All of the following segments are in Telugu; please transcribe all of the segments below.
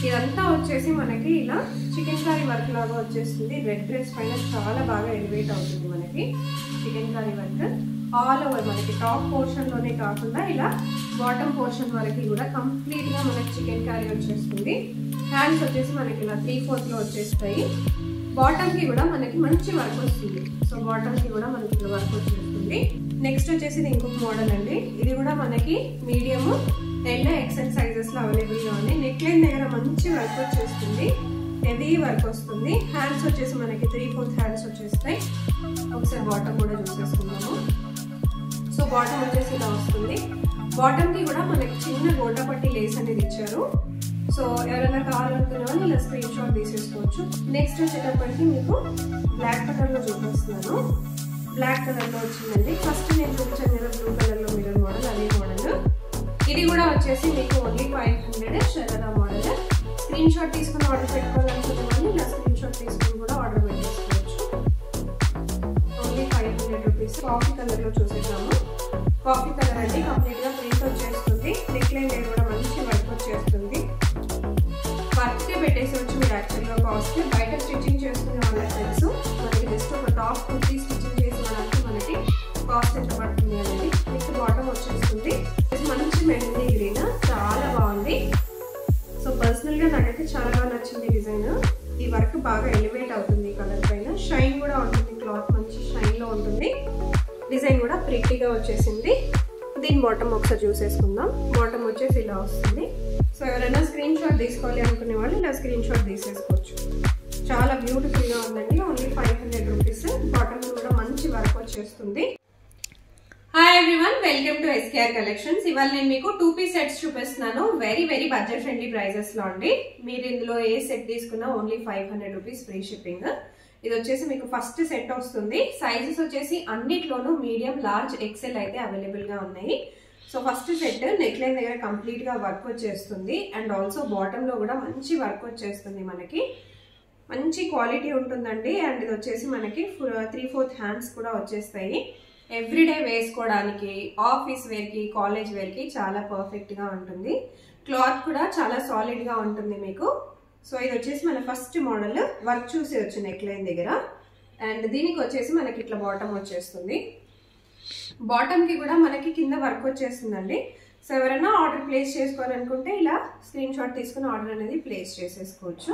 ఇదంతా వచ్చేసి మనకి ఇలా చికెన్ కర్రీ వర్క్ లాగా వచ్చేస్తుంది. రెడ్ డ్రెస్ పైన చాలా బాగా ఎలివేట్ అవుతుంది మనకి chicken curry work. All over మనకి టాప్ పోర్షన్ లోనే కాకుండా ఇలా బాటమ్ పోర్షన్ వరకు కూడా కంప్లీట్ గా మనకి చికెన్ కర్రీ వచ్చేస్తుంది. హ్యాండ్స్ వచ్చేసి మనకి ఇలా 3/4 లో వచ్చేస్తాయి. బాటమ్ కి కూడా మనకి మంచి వర్క్ వస్తుంది. సో బాటమ్ కి కూడా మనకి ఇలా వర్క్ వచ్చేస్తుంది. నెక్స్ట్ వచ్చేసి ఇది ఇంకొక మోడల్ అండి. ఇది కూడా మనకి మీడియం ఎల్ ఎక్సెల్ సైజెస్ లో అవైలబుల్ గా ఉన్నాయి. నెక్ లైన్ దగ్గర మంచి వర్క్ వచ్చేస్తుంది. హెవీ వర్క్ వస్తుంది. హ్యాండ్స్ వచ్చేసి మనకి 3/4 హ్యాండ్స్ వచ్చేస్తాయి. ఒకసారి బాటమ్ కూడా చూసేసుకున్నాము. సో బాటమ్ వచ్చేసి ఇలా వస్తుంది. బాటమ్ కి కూడా మనకి చిన్న గోటా పట్టి లేస్ అనేది ఇచ్చారు. సో ఎవరైనా కావాలనుకునే వాళ్ళు ఇలా స్క్రీన్ షాట్ తీసేసుకోవచ్చు. నెక్స్ట్ వచ్చేటప్పటికి మీకు బ్లాక్ కలర్ లో చూపిస్తున్నాను. బ్లాక్ కలర్ లో వచ్చిందండి. ఫస్ట్ నేను చూపించాను కదా బ్లూ కలర్ లో మిర్రర్ మోడల్, అదే మోడల్. ఇది కూడా వచ్చేసి మీకు only 500 sharara model. Screen shot తీసుకుని ఆర్డర్ పెట్టుకోవాలనుకునే వాళ్ళు ఇలా స్క్రీన్ షాట్ తీసుకుని కూడా ఆర్డర్ పెట్టేసుకోవచ్చు. Only 500 rupees. కాఫీ కలర్ లో చూసేద్దాము. కాఫీ కలర్ అండి. కంప్లీట్ గా ప్రింట్ వచ్చేస్తుంది. నెక్ లైన్ దగ్గర కూడా మంచి వర్క్ వచ్చేస్తుంది. వర్క్ పెట్టేసవచ్చు మీరు యాక్చువల్ గా కాస్ట్. బయట స్టిచ్చింగ్ చేసుకునే వాళ్ళకి తెలుసు. మనకి జస్ట్ ఒక టాప్ కుర్తీ స్టిచ్చింగ్ చేసేవాళ్ళకి మనకి కాస్ట్ ఎంత పడుతుంది అనేది. నెక్స్ట్ బాటమ్ వచ్చేస్తుంది. మంచి మెహందీ గ్రీన్, చాలా బాగుంది. సో పర్సనల్ గా నాకైతే చాలా బాగా నచ్చింది డిజైన్. ఈ వర్క్ బాగా ఎలివేట్ అవుతుంది కలర్ పైన. షైన్ కూడా ఉంటుంది. క్లాత్ మంచి షైన్ లో ఉంటుంది. డిజైన్ కూడా ప్రిట్టీగా వచ్చేసింది. దీని బాటమ్ ఒకసారి చూసేసుకుందాం. బాటమ్ వచ్చేసి ఇలా వస్తుంది. సో ఎవరైనా స్క్రీన్ షాట్ తీసుకోవాలి అనుకునే వాళ్ళు ఇలా స్క్రీన్ షాట్ తీసేసుకోవచ్చు. చాలా బ్యూటిఫుల్ గా ఉందండి. Only 500 rupees. బాటమ్ కూడా మంచి వర్క్ వచ్చేస్తుంది. Hi everyone, welcome to SKR collections. ఇవాళ నేను మీకు 2 పీస్ సెట్స్ చూపిస్తున్నాను. వెరీ బడ్జెట్ ఫ్రెండ్లీ ప్రైజెస్ లో అండి. మీరు ఇందులో ఏ సెట్ తీసుకున్నా ఓన్లీ 500 రూపీస్ ఫ్రీ షిప్పింగ్. ఇది వచ్చేసి మీకు ఫస్ట్ సెట్ వస్తుంది. సైజెస్ వచ్చేసి అన్నిట్లోనూ మీడియం, లార్జ్, ఎక్సెల్ అయితే అవైలబుల్ గా ఉన్నాయి. So first set neck line దగ్గర కంప్లీట్ గా వర్క్ వచ్చేస్తుంది. అండ్ ఆల్సో బాటమ్ లో కూడా మంచి వర్క్ వచ్చేస్తుంది. మనకి మంచి క్వాలిటీ ఉంటుందండి. అండ్ ఇది వచ్చేసి మనకి 3/4 హ్యాండ్స్ కూడా వచ్చేస్తాయి. ఎవ్రీడే వేసుకోవడానికి, ఆఫీస్ వేర్ కి, కాలేజ్ వేర్ కి చాలా పర్ఫెక్ట్ గా ఉంటుంది. క్లాత్ కూడా చాలా సాలిడ్ గా ఉంటుంది మీకు. సో ఇది వచ్చేసి మన ఫస్ట్ మోడల్. వర్క్ చూసేయచ్చు నెక్ లైన్ దగ్గర. అండ్ దీనికి వచ్చేసి మనకి ఇట్లా బాటమ్ వచ్చేస్తుంది. బాటమ్ కి కూడా మనకి కింద వర్క్ వచ్చేస్తుందండి. సో ఎవరైనా ఆర్డర్ ప్లేస్ చేసుకోవాలనుకుంటే ఇలా స్క్రీన్ షాట్ తీసుకుని ఆర్డర్ అనేది ప్లేస్ చేసేసుకోవచ్చు.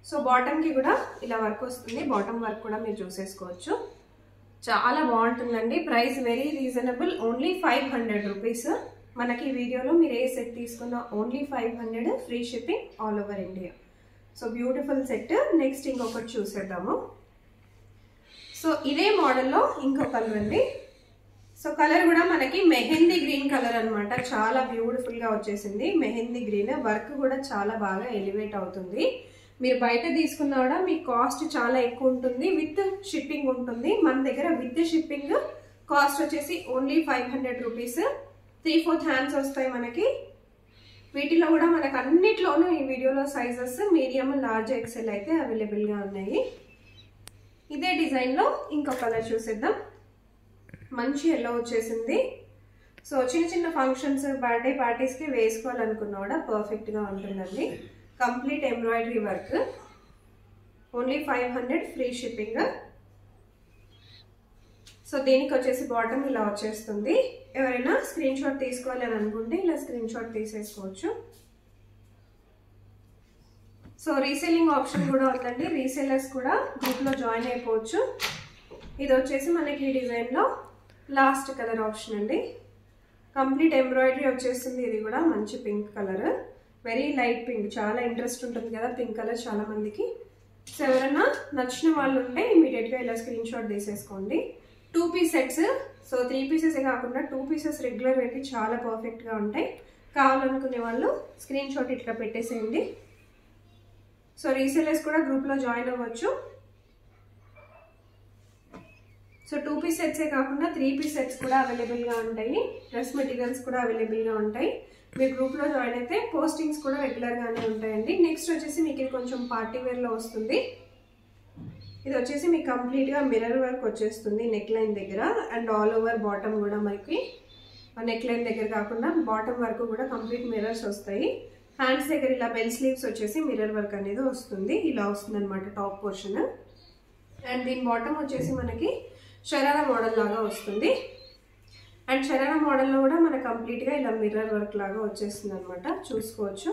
సో బాటమ్ కి కూడా ఇలా వర్క్ వస్తుంది. బాటమ్ వర్క్ కూడా మీరు చూసేసుకోవచ్చు. చాలా బాగుంటుందండి. Price very reasonable. Only 500 rupees. మనకి వీడియోలో మీరు ఏ సెట్ తీసుకున్నా only 500 free shipping all over India. So beautiful set. Next ఇంకొకటి చూసేద్దాము. సో ఇదే మోడల్లో ఇంకో కలర్ అండి. సో కలర్ కూడా మనకి మెహందీ గ్రీన్ కలర్ అనమాట. చాలా బ్యూటిఫుల్ గా వచ్చేసింది. మెహందీ గ్రీన్ వర్క్ కూడా చాలా బాగా ఎలివేట్ అవుతుంది. మీరు బయట తీసుకున్నా కూడా మీ కాస్ట్ చాలా ఎక్కువ ఉంటుంది. విత్ షిప్పింగ్ ఉంటుంది. మన దగ్గర విత్ షిప్పింగ్ కాస్ట్ వచ్చేసి ఓన్లీ 500 రూపీస్. 3/4 హ్యాండ్స్ వస్తాయి మనకి. వీటిలో కూడా మనకు అన్నిట్లోనూ ఈ వీడియోలో సైజెస్ మీడియం, లార్జ్, ఎక్సెల్ అయితే అవైలబుల్ గా ఉన్నాయి. ఇదే డిజైన్ లో ఇంకో కలర్ చూసేద్దాం. మంచి ఎల్లో వచ్చేసింది. సో చిన్న ఫంక్షన్స్, బర్త్డే పార్టీస్ కి వేసుకోవాలనుకున్నా కూడా పర్ఫెక్ట్ గా ఉంటుందండి. Complete embroidery work. Only 500 free shipping. So దీనికి వచ్చేసి బాటమ్ ఇలా వచ్చేస్తుంది. ఎవరైనా స్క్రీన్ షాట్ తీసుకోవాలి అని అనుకుంటే ఇలా స్క్రీన్ షాట్ తీసేసుకోవచ్చు. సో రీసెల్లింగ్ ఆప్షన్ కూడా ఉందండి. రీసెల్లర్స్ కూడా గ్రూప్ లో జాయిన్ అయిపోవచ్చు. ఇది వచ్చేసి మనకి ఈ డిజైన్ లో లాస్ట్ కలర్ ఆప్షన్ అండి. కంప్లీట్ ఎంబ్రాయిడరీ వచ్చేస్తుంది. ఇది కూడా మంచి pink colour. Very light pink. చాలా ఇంట్రెస్ట్ ఉంటుంది కదా పింక్ కలర్ చాలా మందికి. సో ఎవరైనా నచ్చిన వాళ్ళు ఉంటే ఇమీడియట్ గా ఇలా స్క్రీన్ షాట్ తీసేసుకోండి. 2 పీస్ సెట్స్. సో 3 పీసెస్ కాకుండా 2 పీసెస్ రెగ్యులర్ వేర్కి చాలా పర్ఫెక్ట్ గా ఉంటాయి. కావాలనుకునే వాళ్ళు స్క్రీన్ షాట్ ఇట్లా పెట్టేసేయండి. సో రీసెలర్స్ కూడా గ్రూప్ లో జాయిన్ అవ్వచ్చు. సో 2 పీస్ సెట్సే కాకుండా 3 పీస్ సెట్స్ కూడా అవైలబుల్ గా ఉంటాయి. డ్రెస్ మెటీరియల్స్ కూడా అవైలబుల్ గా ఉంటాయి. మీరు గ్రూప్ లో జాయిన్ అయితే పోస్టింగ్స్ కూడా రెగ్యులర్ గానే ఉంటాయండి. నెక్స్ట్ వచ్చేసి మీకు ఇది కొంచెం పార్టీ వేర్ లో వస్తుంది. ఇది వచ్చేసి మీకు కంప్లీట్ గా మిర్రర్ వర్క్ వచ్చేస్తుంది నెక్ లైన్ దగ్గర. అండ్ ఆల్ ఓవర్ బాటమ్ కూడా మనకి నెక్ లైన్ దగ్గర కాకుండా బాటమ్ వరకు కూడా కంప్లీట్ మిర్రర్స్ వస్తాయి. హ్యాండ్స్ దగ్గర ఇలా బెల్ స్లీవ్స్ వచ్చేసి మిర్రర్ వర్క్ అనేది వస్తుంది. ఇలా వస్తుంది అనమాట టాప్ పోర్షన్. అండ్ దీని బాటమ్ వచ్చేసి మనకి షరారా మోడల్ లాగా వస్తుంది. అండ్ షరారా మోడల్లో కూడా మనకు కంప్లీట్గా ఇలా మిర్రర్ వర్క్ లాగా వచ్చేస్తుంది అనమాట, చూసుకోవచ్చు.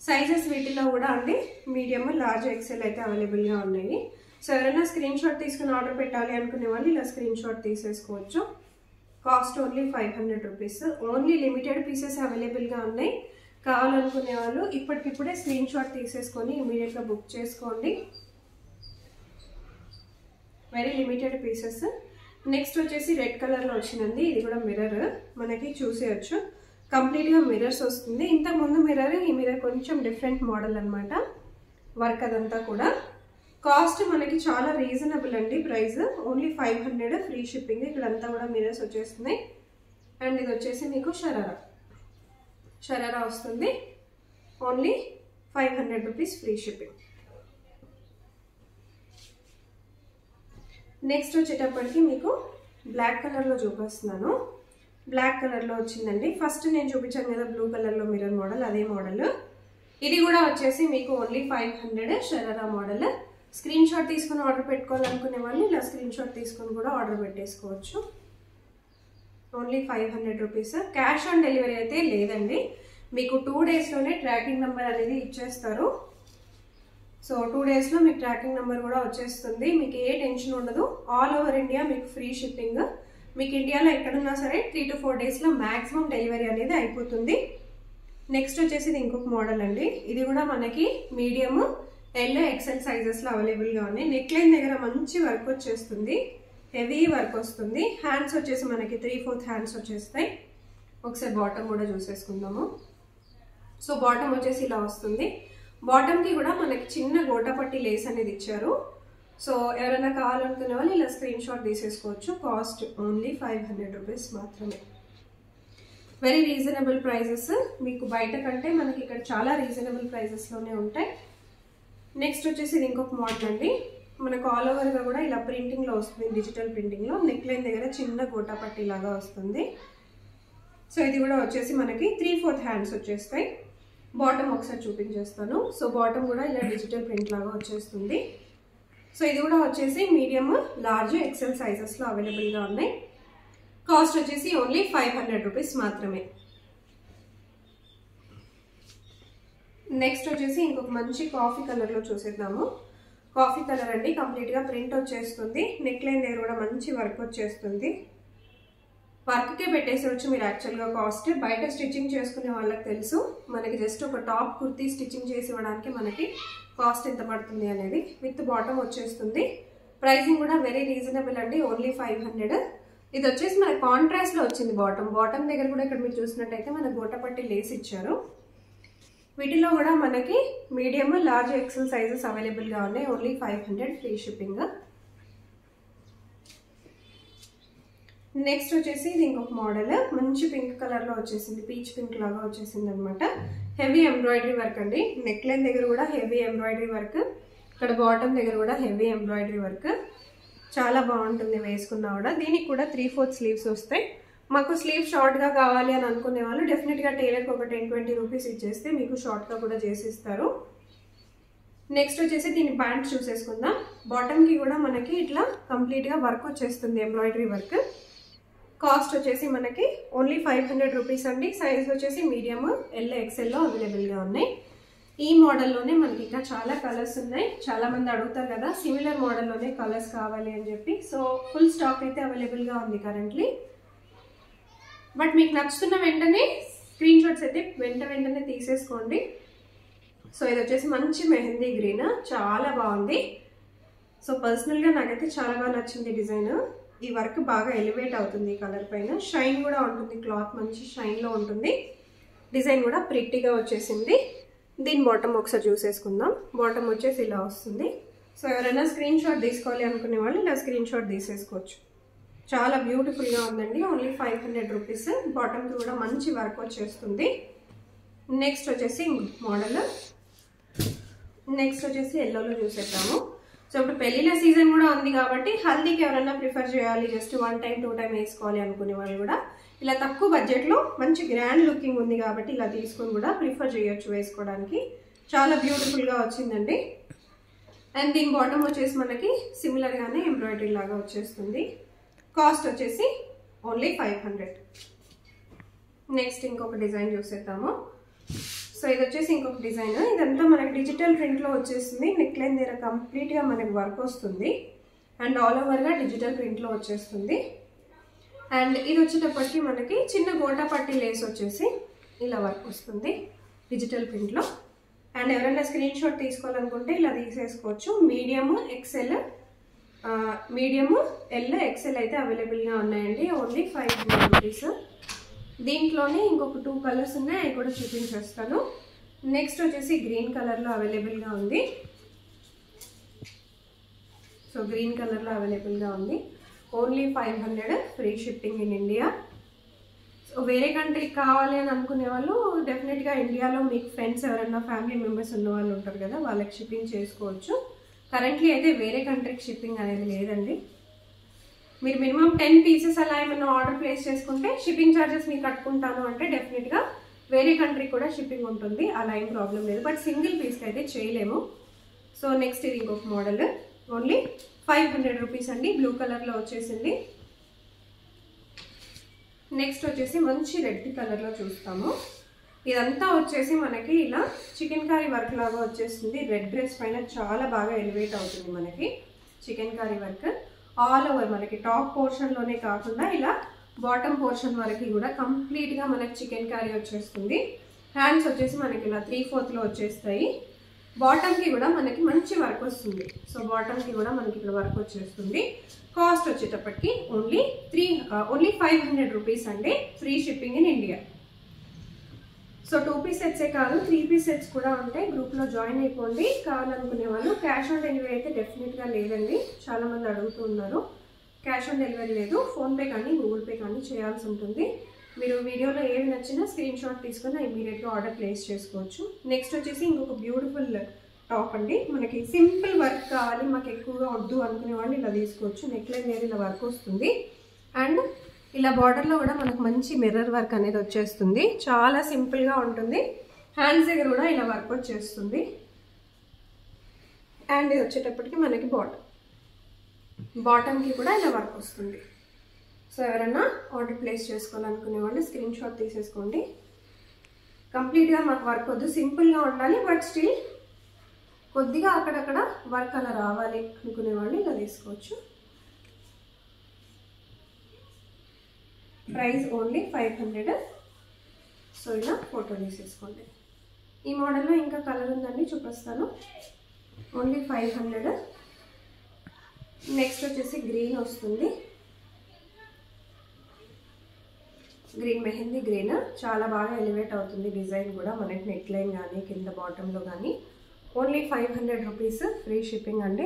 సైజెస్ వీటిలో కూడా అండి మీడియం, లార్జ్, ఎక్సెల్ అయితే అవైలబుల్గా ఉన్నాయి. సో ఎవరైనా స్క్రీన్ షాట్ తీసుకుని ఆర్డర్ పెట్టాలి అనుకునే వాళ్ళు ఇలా స్క్రీన్ షాట్ తీసేసుకోవచ్చు. Cost only 500 rupees. Only limited pieces అవైలబుల్గా ఉన్నాయి. కావాలనుకునే వాళ్ళు ఇప్పటికిప్పుడే స్క్రీన్ షాట్ తీసేసుకొని ఇమీడియట్గా బుక్ చేసుకోండి. Very limited pieces. నెక్స్ట్ వచ్చేసి రెడ్ కలర్లో వచ్చిందండి. ఇది కూడా మిర్రర్ మనకి చూసేయచ్చు. కంప్లీట్గా మిర్రర్స్ వస్తుంది. ఇంతకుముందు మిర్రర్, ఈ మిర్రర్ కొంచెం డిఫరెంట్ మోడల్ అనమాట. వర్క్ అదంతా కూడా. కాస్ట్ మనకి చాలా రీజనబుల్ అండి ప్రైస్. Only 500, free shipping. ఇక్కడంతా కూడా మిర్రర్స్ వచ్చేస్తున్నాయి. అండ్ ఇది వచ్చేసి మీకు షరారా వస్తుంది. Only 500 rupees, free shipping. Next వచ్చేటప్పటికి మీకు బ్లాక్ కలర్లో చూపిస్తున్నాను. బ్లాక్ కలర్లో వచ్చిందండి. ఫస్ట్ నేను చూపించాను కదా బ్లూ కలర్లో మిర్రర్ మోడల్, అదే మోడల్. ఇది కూడా వచ్చేసి మీకు only 500 sharara model. Screen shot తీసుకుని ఆర్డర్ పెట్టుకోవాలనుకునే వాళ్ళు ఇలా స్క్రీన్ షాట్ తీసుకుని కూడా ఆర్డర్ పెట్టేసుకోవచ్చు. Only 500 rupees. Cash on delivery అయితే లేదండి. మీకు 2 డేస్లోనే ట్రాకింగ్ నెంబర్ అనేది ఇచ్చేస్తారు. సో 2 డేస్లో మీకు ట్రాకింగ్ నెంబర్ కూడా వచ్చేస్తుంది. మీకు ఏ టెన్షన్ ఉండదు. ఆల్ ఓవర్ ఇండియా మీకు ఫ్రీ షిప్పింగ్. మీకు ఇండియాలో ఎక్కడున్నా సరే 3 to 4 డేస్లో మ్యాక్సిమం డెలివరీ అనేది అయిపోతుంది. నెక్స్ట్ వచ్చేసి ఇది ఇంకొక మోడల్ అండి. ఇది కూడా మనకి మీడియం, ఎల్, ఎక్సెల్ సైజెస్లో అవైలబుల్గా ఉన్నాయి. నెక్ లైన్ దగ్గర మంచి వర్క్ వచ్చేస్తుంది. హెవీ వర్క్ వస్తుంది. హ్యాండ్స్ వచ్చేసి మనకి 3/4 హ్యాండ్స్ వచ్చేస్తాయి. ఒకసారి బాటమ్ కూడా చూసేసుకుందాము. సో బాటమ్ వచ్చేసి ఇలా వస్తుంది. బాటమ్కి కూడా మనకి చిన్న గోటాపట్టి లేస్ అనేది ఇచ్చారు. సో ఎవరైనా కావాలనుకునే వాళ్ళు ఇలా స్క్రీన్ షాట్ తీసేసుకోవచ్చు. కాస్ట్ ఓన్లీ 500 రూపీస్ మాత్రమే. Very reasonable prices. మీకు బయట కంటే మనకి ఇక్కడ చాలా రీజనబుల్ ప్రైజెస్లోనే ఉంటాయి. నెక్స్ట్ వచ్చేసి ఇది ఇంకొక మోడల్ అండి. మనకు ఆల్ ఓవర్గా కూడా ఇలా ప్రింటింగ్లో వస్తుంది, డిజిటల్ ప్రింటింగ్లో. నెక్ లైన్ దగ్గర చిన్న గోటాపట్టి లాగా వస్తుంది. సో ఇది కూడా వచ్చేసి మనకి 3/4 హ్యాండ్స్ వచ్చేస్తాయి. బాటమ్ ఒకసారి చూపించేస్తాను. సో బాటమ్ కూడా ఇలా డిజిటల్ ప్రింట్ లాగా వచ్చేస్తుంది. సో ఇది కూడా వచ్చేసి మీడియం, లార్జ్, ఎక్సెల్ సైజెస్లో అవైలబుల్గా ఉన్నాయి. కాస్ట్ వచ్చేసి ఓన్లీ 500 రూపీస్ మాత్రమే. నెక్స్ట్ వచ్చేసి ఇంకొక మంచి కాఫీ కలర్లో చూసేద్దాము. కాఫీ కలర్ అండి. కంప్లీట్గా ప్రింట్ వచ్చేస్తుంది. నెక్ లైన్ దగ్గర కూడా మంచి వర్క్ వచ్చేస్తుంది. వర్క్కే పెట్టేసవచ్చు మీరు యాక్చువల్గా. కాస్ట్ బయట స్టిచ్చింగ్ చేసుకునే వాళ్ళకి తెలుసు. మనకి జస్ట్ ఒక టాప్ కుర్తీ స్టిచ్చింగ్ చేసి ఇవ్వడానికి మనకి కాస్ట్ ఎంత పడుతుంది అనేది. విత్ బాటమ్ వచ్చేస్తుంది. ప్రైసింగ్ కూడా వెరీ రీజనబుల్ అండి. ఓన్లీ 500. ఇది వచ్చేసి మన కాంట్రాస్ట్లో వచ్చింది. బాటమ్ దగ్గర కూడా ఇక్కడ మీరు చూసినట్టయితే మన గోటపట్టి లేస్ ఇచ్చారు. వీటిలో కూడా మనకి మీడియం, లార్జ్, ఎక్సెల్ సైజెస్ అవైలబుల్గా ఉన్నాయి. Only 500, free shipping. నెక్స్ట్ వచ్చేసి ఇది ఇంకొక మోడల్. మంచి పింక్ కలర్లో వచ్చేసింది. పీచ్ పింక్ లాగా వచ్చేసింది అనమాట. హెవీ ఎంబ్రాయిడరీ వర్క్ అండి. నెక్ లైన్ దగ్గర కూడా హెవీ ఎంబ్రాయిడరీ వర్క్. ఇక్కడ బాటమ్ దగ్గర కూడా హెవీ ఎంబ్రాయిడరీ వర్క్. చాలా బాగుంటుంది వేసుకున్నా కూడా. దీనికి కూడా 3/4 స్లీవ్స్ వస్తాయి. మాకు స్లీవ్ షార్ట్గా కావాలి అని అనుకునే వాళ్ళు డెఫినెట్గా టైలర్కి ఒక 10-20 రూపీస్ ఇచ్చేస్తే మీకు షార్ట్గా కూడా చేసిస్తారు. నెక్స్ట్ వచ్చేసి దీని ప్యాంట్ చూసేసుకుందాం. బాటమ్కి కూడా మనకి ఇట్లా కంప్లీట్గా వర్క్ వచ్చేస్తుంది, ఎంబ్రాయిడరీ వర్క్. కాస్ట్ వచ్చేసి మనకి ఓన్లీ 500 రూపీస్ అండి. సైజ్ వచ్చేసి మీడియం, ఎల్, ఎక్సెల్లో అవైలబుల్గా ఉన్నాయి. ఈ మోడల్లోనే మనకి ఇంకా చాలా కలర్స్ ఉన్నాయి. చాలా మంది అడుగుతారు కదా సిమిలర్ మోడల్లోనే కలర్స్ కావాలి అని చెప్పి. సో ఫుల్ స్టాక్ అయితే అవైలబుల్గా ఉంది కరెంట్లీ. బట్ మీకు నచ్చుతున్న వెంటనే స్క్రీన్ షాట్స్ అయితే వెంటనే తీసేసుకోండి. సో ఇది వచ్చేసి మంచి మెహందీ గ్రీన్, చాలా బాగుంది. సో పర్సనల్గా నాకైతే చాలా బాగా నచ్చింది డిజైన్. ఈ వర్క్ బాగా ఎలివేట్ అవుతుంది ఈ కలర్ పైన. షైన్ కూడా ఉంటుంది. క్లాత్ మంచి షైన్లో ఉంటుంది. డిజైన్ కూడా ప్రిట్టీగా వచ్చేసింది. దీని బాటమ్ ఒకసారి చూసేసుకుందాం. బాటమ్ వచ్చేసి ఇలా వస్తుంది. సో ఎవరైనా స్క్రీన్ షాట్ తీసుకోవాలి అనుకునే వాళ్ళు ఇలా స్క్రీన్ షాట్ తీసేసుకోవచ్చు. చాలా బ్యూటిఫుల్గా ఉందండి. Only 500 rupees. బాటమ్కి కూడా మంచి వర్క్ వచ్చేస్తుంది. నెక్స్ట్ వచ్చేసి మోడల్. నెక్స్ట్ వచ్చేసి ఎల్లోలో చూసేద్దాము. సో ఇప్పుడు పెళ్లిళ్ళ సీజన్ కూడా ఉంది కాబట్టి హల్దీకి ఎవరైనా ప్రిఫర్ చేయాలి, జస్ట్ 1 టైం 2 టైం వేసుకోవాలి అనుకునే వాళ్ళు కూడా ఇలా తక్కువ బడ్జెట్లో మంచి గ్రాండ్ లుకింగ్ ఉంది కాబట్టి ఇలా తీసుకొని కూడా ప్రిఫర్ చేయొచ్చు వేసుకోవడానికి. చాలా బ్యూటిఫుల్గా వచ్చిందండి. అండ్ దీని బాటమ్ వచ్చేసి మనకి సిమిలర్గానే ఎంబ్రాయిడరీ లాగా వచ్చేస్తుంది. కాస్ట్ వచ్చేసి ఓన్లీ 500. నెక్స్ట్ ఇంకొక డిజైన్ చూసేద్దాము. సో ఇది వచ్చేసి ఇంకొక డిజైన్. ఇదంతా మనకి డిజిటల్ ప్రింట్లో వచ్చేస్తుంది. నెక్ లైన్ దగ్గర కంప్లీట్గా మనకి వర్క్ వస్తుంది అండ్ ఆల్ ఓవర్గా డిజిటల్ ప్రింట్లో వచ్చేస్తుంది. అండ్ ఇది వచ్చేటప్పటికి మనకి చిన్న గోటా పట్టి లేస్ వచ్చేసి ఇలా వర్క్ వస్తుంది డిజిటల్ ప్రింట్లో. అండ్ ఎవరైనా స్క్రీన్ షాట్ తీసుకోవాలనుకుంటే ఇలా తీసేసుకోవచ్చు. మీడియము ఎల్ ఎక్సెల్ అయితే అవైలబుల్గా ఉన్నాయండి. Only 500 rupees. దీంట్లోనే ఇంకొక 2 కలర్స్ ఉన్నాయి, అవి కూడా చూపించేస్తాను. నెక్స్ట్ వచ్చేసి గ్రీన్ కలర్లో అవైలబుల్గా ఉంది. సో గ్రీన్ కలర్లో అవైలబుల్గా ఉంది. Only 500, free shipping in India. So వేరే కంట్రీకి కావాలి అని అనుకునే వాళ్ళు డెఫినెట్గా ఇండియాలో మీకు ఫ్రెండ్స్ ఎవరైనా ఫ్యామిలీ మెంబర్స్ ఉన్న వాళ్ళు ఉంటారు కదా, వాళ్ళకి షిప్పింగ్ చేసుకోవచ్చు. కరెంట్లీ అయితే వేరే కంట్రీకి షిప్పింగ్ అనేది లేదండి. మీరు మినిమం 10 పీసెస్ అలా ఏమైనా ఆర్డర్ ప్లేస్ చేసుకుంటే షిప్పింగ్ ఛార్జెస్ మీకు కట్టుకుంటాను అంటే డెఫినెట్గా వేరే కంట్రీకి కూడా షిప్పింగ్ ఉంటుంది, అలా ఏం ప్రాబ్లం లేదు. బట్ సింగిల్ పీస్కి అయితే చేయలేము. సో నెక్స్ట్ ఇది ఇంకొక మోడల్. ఓన్లీ 500 రూపీస్ అండి. బ్లూ కలర్లో వచ్చేసింది. నెక్స్ట్ వచ్చేసి మంచి రెడ్ కలర్లో చూస్తాము. ఇదంతా వచ్చేసి మనకి ఇలా చికెన్ కర్రీ వర్క్ లాగా వచ్చేస్తుంది. రెడ్ డ్రెస్ పైన చాలా బాగా ఎలివేట్ అవుతుంది మనకి chicken curry work. All over మనకి టాప్ పోర్షన్లోనే కాకుండా ఇలా బాటమ్ పోర్షన్ వరకు కూడా కంప్లీట్గా మనకి చికెన్ కర్రీ వచ్చేస్తుంది. హ్యాండ్స్ వచ్చేసి మనకి ఇలా 3/4లో వచ్చేస్తాయి. బాటమ్కి కూడా మనకి మంచి వర్క్ వస్తుంది. సో బాటమ్కి కూడా మనకి ఇక్కడ వర్క్ వచ్చేస్తుంది. కాస్ట్ వచ్చేటప్పటికి ఓన్లీ 500 రూపీస్ అండి. Free shipping in India. So 2 piece సెట్సే కాదు, 3 పీస్ సెట్స్ కూడా ఉంటాయి. గ్రూప్లో జాయిన్ అయిపోండి. కావాలనుకునే వాళ్ళు క్యాష్ ఆన్ డెలివరీ అయితే డెఫినెట్గా లేదండి. చాలామంది అడుగుతూ ఉన్నారు. క్యాష్ ఆన్ డెలివరీ లేదు. ఫోన్పే కానీ గూగుల్ పే కానీ చేయాల్సి ఉంటుంది. మీరు వీడియోలో ఏవి నచ్చినా స్క్రీన్ షాట్ తీసుకొని ఇమీడియట్గా ఆర్డర్ ప్లేస్ చేసుకోవచ్చు. నెక్స్ట్ వచ్చేసి ఇంకొక బ్యూటిఫుల్ టాప్ అండి. మనకి సింపుల్ వర్క్ కావాలి, మాకు ఎక్కువగా వద్దు అనుకునే వాళ్ళు ఇలా తీసుకోవచ్చు. నెక్ లైన్ మీద ఇలా వర్క్ వస్తుంది అండ్ ఇలా బార్డర్లో కూడా మనకు మంచి మిర్రర్ వర్క్ అనేది వచ్చేస్తుంది. చాలా సింపుల్గా ఉంటుంది. హ్యాండ్స్ దగ్గర కూడా ఇలా వర్క్ వచ్చేస్తుంది. అండ్ ఇది వచ్చేటప్పటికి మనకి బాటమ్కి కూడా ఇలా వర్క్ వస్తుంది. సో ఎవరైనా ఆర్డర్ ప్లేస్ చేసుకోవాలనుకునే వాళ్ళు స్క్రీన్ షాట్ తీసేసుకోండి. కంప్లీట్గా మాకు వర్క్ వద్దు, సింపుల్గా ఉండాలి, బట్ స్టిల్ కొద్దిగా అక్కడక్కడ వర్క్ అలా రావాలి అనుకునే వాళ్ళు ఇలా తీసుకోవచ్చు. Price only 500. సో ఇలా ఫోటో తీసేసుకోండి. ఈ మోడల్లో ఇంకా కలర్ ఉందండి, చూపిస్తాను. ఓన్లీ 500. నెక్స్ట్ వచ్చేసి గ్రీన్ వస్తుంది. గ్రీన్ మెహందీ గ్రీన్ చాలా బాగా ఎలివేట్ అవుతుంది. డిజైన్ కూడా మనకి నెక్ లైన్ కానీ కింద బాటంలో కానీ. ఓన్లీ 500 రూపీస్, ఫ్రీ షిప్పింగ్ అండి.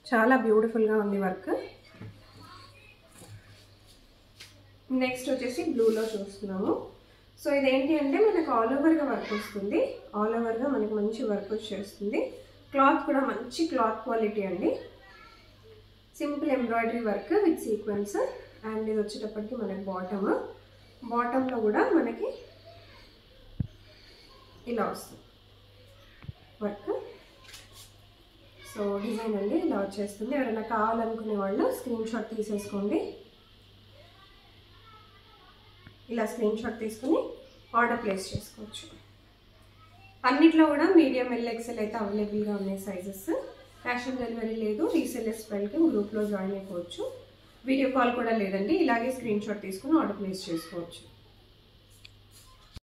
చాలా బ్యూటిఫుల్గా ఉంది వర్క్. నెక్స్ట్ వచ్చేసి బ్లూలో చూస్తున్నాము. సో ఇదేంటి అంటే మనకు ఆల్ ఓవర్గా వర్క్ వస్తుంది. ఆల్ ఓవర్గా మనకి మంచి వర్క్ వచ్చేస్తుంది. క్లాత్ కూడా మంచి క్లాత్ క్వాలిటీ అండి. Simple embroidery work with sequence. And ఇది వచ్చేటప్పటికి మనకి బాటంలో కూడా మనకి ఇలా వస్తుంది వర్క్. సో డిజైన్ అండి ఇలా వచ్చేస్తుంది. ఎవరైనా కావాలనుకునే వాళ్ళు స్క్రీన్ షాట్ తీసేసుకోండి. ఇలా స్క్రీన్ షాట్ తీసుకుని ఆర్డర్ ప్లేస్ చేసుకోవచ్చు. అన్నిట్లో కూడా మీడియం ఎల్ ఎక్సెల్ అయితే అవైలబుల్గా ఉన్నాయి సైజెస్. క్యాష్ ఆన్ డెలివరీ లేదు. Resellers welcome. గ్రూప్లో జాయిన్ అయిపోవచ్చు. వీడియో కాల్ కూడా లేదండి. ఇలాగే స్క్రీన్ షాట్ తీసుకుని ఆర్డర్ ప్లేస్ చేసుకోవచ్చు.